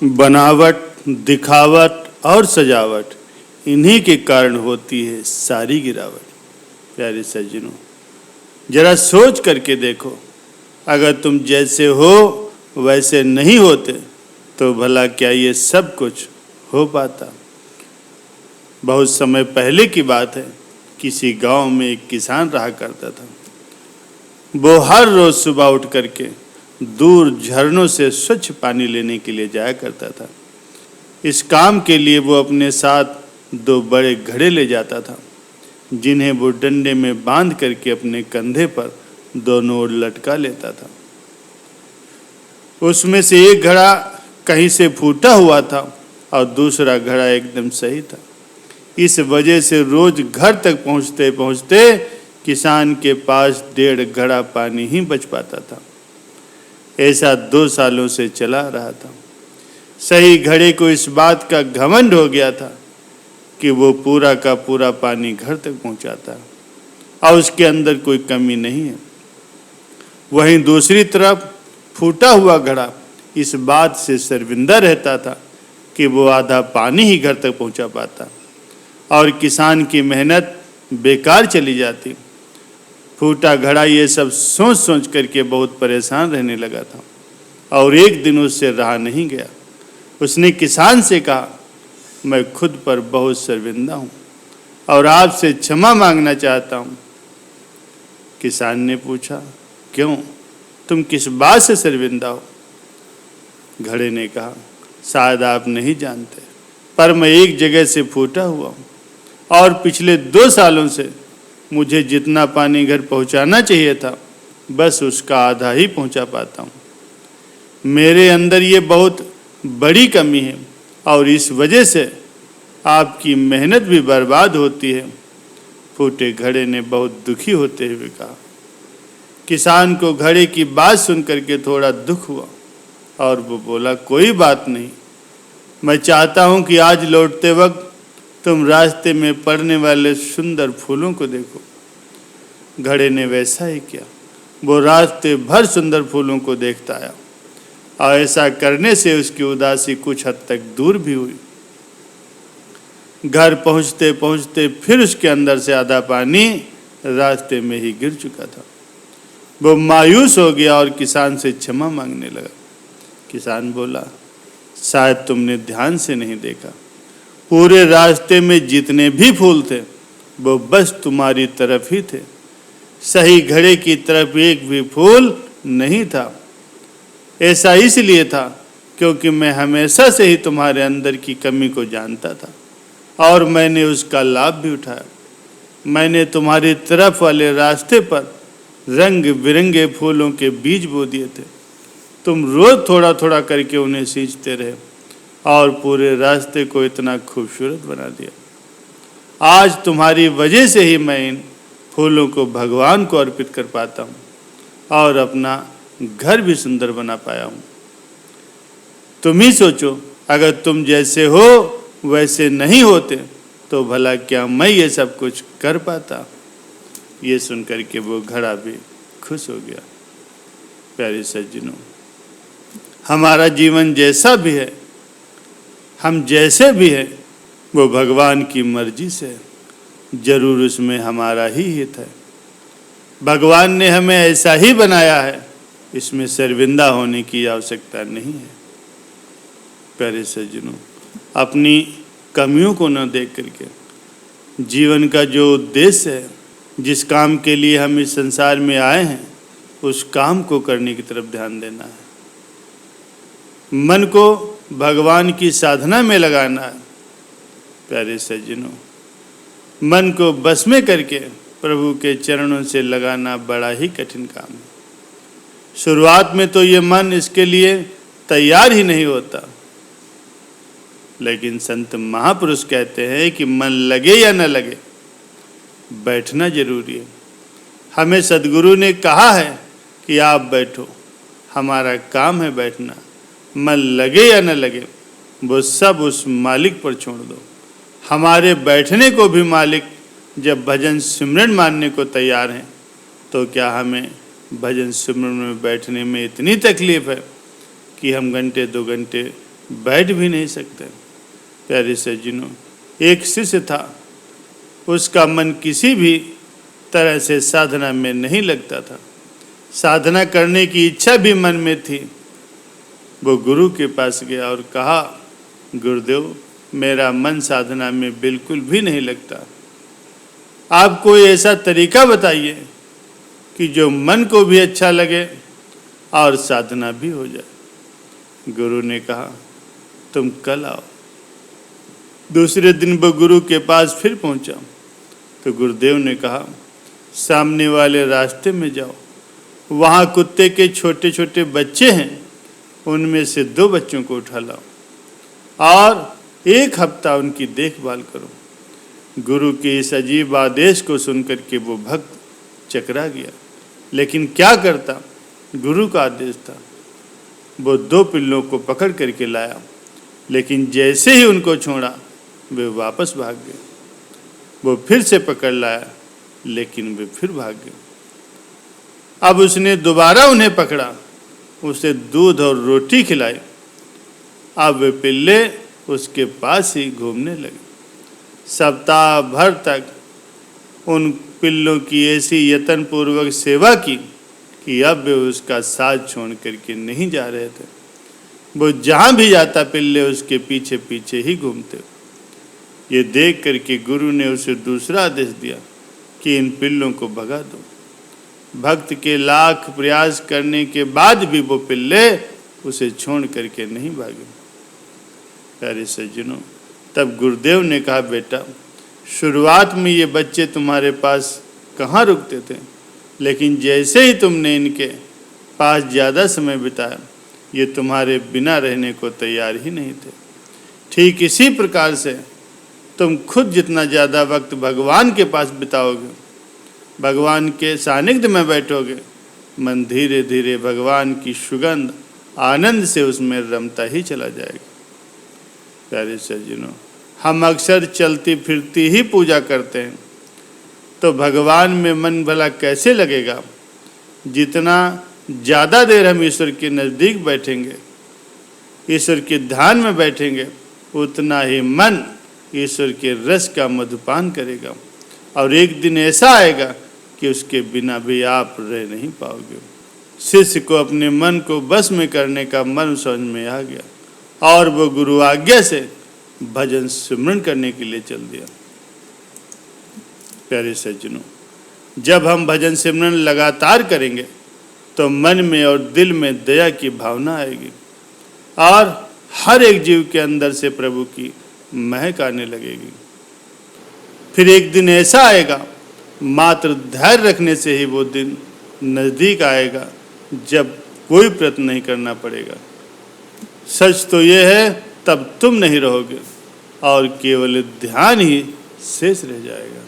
बनावट, दिखावट और सजावट, इन्हीं के कारण होती है सारी गिरावट। प्यारे सज्जनों, जरा सोच करके देखो, अगर तुम जैसे हो वैसे नहीं होते तो भला क्या ये सब कुछ हो पाता। बहुत समय पहले की बात है, किसी गांव में एक किसान रहा करता था। वो हर रोज सुबह उठ करके दूर झरनों से स्वच्छ पानी लेने के लिए जाया करता था। इस काम के लिए वो अपने साथ 2 बड़े घड़े ले जाता था, जिन्हें वो डंडे में बांध करके अपने कंधे पर दोनों ओर लटका लेता था। उसमें से एक घड़ा कहीं से फूटा हुआ था और दूसरा घड़ा एकदम सही था। इस वजह से रोज घर तक पहुंचते पहुंचते किसान के पास 1.5 घड़ा पानी ही बच पाता था। ऐसा 2 सालों से चला रहा था। सही घड़े को इस बात का घमंड हो गया था कि वो पूरा का पूरा पानी घर तक पहुंचाता और उसके अंदर कोई कमी नहीं है। वहीं दूसरी तरफ फूटा हुआ घड़ा इस बात से शर्मिंदा रहता था कि वो आधा पानी ही घर तक पहुंचा पाता और किसान की मेहनत बेकार चली जाती। फूटा घड़ा ये सब सोच सोच करके बहुत परेशान रहने लगा था और एक दिन उससे रहा नहीं गया। उसने किसान से कहा, मैं खुद पर बहुत शर्मिंदा हूँ और आपसे क्षमा मांगना चाहता हूँ। किसान ने पूछा, क्यों, तुम किस बात से शर्मिंदा हो? घड़े ने कहा, शायद आप नहीं जानते, पर मैं एक जगह से फूटा हुआ हूँ और पिछले 2 सालों से मुझे जितना पानी घर पहुँचाना चाहिए था बस उसका आधा ही पहुँचा पाता हूँ। मेरे अंदर ये बहुत बड़ी कमी है और इस वजह से आपकी मेहनत भी बर्बाद होती है। फूटे घड़े ने बहुत दुखी होते हुए कहा। किसान को घड़े की बात सुन करके थोड़ा दुख हुआ और वो बोला, कोई बात नहीं, मैं चाहता हूँ कि आज लौटते वक्त तुम रास्ते में पड़ने वाले सुंदर फूलों को देखो। घड़े ने वैसा ही किया। वो रास्ते भर सुंदर फूलों को देखता आया और ऐसा करने से उसकी उदासी कुछ हद तक दूर भी हुई। घर पहुंचते पहुंचते फिर उसके अंदर से आधा पानी रास्ते में ही गिर चुका था। वो मायूस हो गया और किसान से क्षमा मांगने लगा। किसान बोला, शायद तुमने ध्यान से नहीं देखा, पूरे रास्ते में जितने भी फूल थे वो बस तुम्हारी तरफ ही थे, सही घड़े की तरफ एक भी फूल नहीं था। ऐसा इसलिए था क्योंकि मैं हमेशा से ही तुम्हारे अंदर की कमी को जानता था और मैंने उसका लाभ भी उठाया। मैंने तुम्हारी तरफ वाले रास्ते पर रंग बिरंगे फूलों के बीज बो दिए थे। तुम रोज थोड़ा थोड़ा करके उन्हें सींचते रहे और पूरे रास्ते को इतना खूबसूरत बना दिया। आज तुम्हारी वजह से ही मैं इन फूलों को भगवान को अर्पित कर पाता हूँ और अपना घर भी सुंदर बना पाया हूँ। तुम ही सोचो, अगर तुम जैसे हो वैसे नहीं होते तो भला क्या मैं ये सब कुछ कर पाता। ये सुनकर के वो घड़ा भी खुश हो गया। प्यारे सज्जनों, हमारा जीवन जैसा भी है, हम जैसे भी हैं, वो भगवान की मर्जी से है। जरूर उसमें हमारा ही हित है। भगवान ने हमें ऐसा ही बनाया है, इसमें शर्मिंदा होने की आवश्यकता नहीं है। प्यारे सज्जनों, अपनी कमियों को न देख करके जीवन का जो उद्देश्य है, जिस काम के लिए हम इस संसार में आए हैं, उस काम को करने की तरफ ध्यान देना है। मन को भगवान की साधना में लगाना है। प्यारे सज्जनों, मन को बस में करके प्रभु के चरणों से लगाना बड़ा ही कठिन काम है। शुरुआत में तो ये मन इसके लिए तैयार ही नहीं होता, लेकिन संत महापुरुष कहते हैं कि मन लगे या न लगे, बैठना जरूरी है। हमें सद्गुरु ने कहा है कि आप बैठो, हमारा काम है बैठना। मन लगे या न लगे, वो सब उस मालिक पर छोड़ दो। हमारे बैठने को भी मालिक जब भजन सिमरन मानने को तैयार हैं, तो क्या हमें भजन सिमरन में बैठने में इतनी तकलीफ है कि हम घंटे 2 घंटे बैठ भी नहीं सकते। प्यारे सज्जनों, एक शिष्य था, उसका मन किसी भी तरह से साधना में नहीं लगता था। साधना करने की इच्छा भी मन में थी। वो गुरु के पास गया और कहा, गुरुदेव, मेरा मन साधना में बिल्कुल भी नहीं लगता। आप कोई ऐसा तरीका बताइए कि जो मन को भी अच्छा लगे और साधना भी हो जाए। गुरु ने कहा, तुम कल आओ। दूसरे दिन वो गुरु के पास फिर पहुंचा तो गुरुदेव ने कहा, सामने वाले रास्ते में जाओ, वहाँ कुत्ते के छोटे छोटे बच्चे हैं, उनमें से 2 बच्चों को उठा लाओ और 1 हफ्ता उनकी देखभाल करो। गुरु के इस अजीब आदेश को सुनकर के वो भक्त चकरा गया, लेकिन क्या करता, गुरु का आदेश था। वो 2 पिल्लों को पकड़ करके लाया, लेकिन जैसे ही उनको छोड़ा वे वापस भाग गए। वो फिर से पकड़ लाया, लेकिन वे फिर भाग गए। अब उसने दोबारा उन्हें पकड़ा, उसे दूध और रोटी खिलाई। अब वे पिल्ले उसके पास ही घूमने लगे। सप्ताह भर तक उन पिल्लों की ऐसी यत्नपूर्वक सेवा की कि अब वे उसका साथ छोड़ करके नहीं जा रहे थे। वो जहाँ भी जाता पिल्ले उसके पीछे पीछे ही घूमते। ये देख करके गुरु ने उसे दूसरा आदेश दिया कि इन पिल्लों को भगा दो। भक्त के लाख प्रयास करने के बाद भी वो पिल्ले उसे छोड़ करके नहीं भागे। प्यारे सज्जनों, तब गुरुदेव ने कहा, बेटा, शुरुआत में ये बच्चे तुम्हारे पास कहाँ रुकते थे, लेकिन जैसे ही तुमने इनके पास ज़्यादा समय बिताया, ये तुम्हारे बिना रहने को तैयार ही नहीं थे। ठीक इसी प्रकार से तुम खुद जितना ज़्यादा वक्त भगवान के पास बिताओगे, भगवान के सानिध्य में बैठोगे, मन धीरे धीरे भगवान की सुगंध आनंद से उसमें रमता ही चला जाएगा। प्यारे सज्जनों, हम अक्सर चलती फिरती ही पूजा करते हैं, तो भगवान में मन भला कैसे लगेगा। जितना ज़्यादा देर हम ईश्वर के नज़दीक बैठेंगे, ईश्वर के ध्यान में बैठेंगे, उतना ही मन ईश्वर के रस का मधुपान करेगा। और एक दिन ऐसा आएगा कि उसके बिना भी आप रह नहीं पाओगे। शिष्य को अपने मन को बस में करने का मन समझ में आ गया और वो गुरु आज्ञा से भजन सिमरन करने के लिए चल दिया। प्यारे सज्जनों, जब हम भजन सिमरन लगातार करेंगे तो मन में और दिल में दया की भावना आएगी और हर एक जीव के अंदर से प्रभु की महक आने लगेगी। फिर एक दिन ऐसा आएगा, मात्र धैर्य रखने से ही वो दिन नज़दीक आएगा जब कोई प्रयत्न नहीं करना पड़ेगा। सच तो ये है, तब तुम नहीं रहोगे और केवल ध्यान ही शेष रह जाएगा।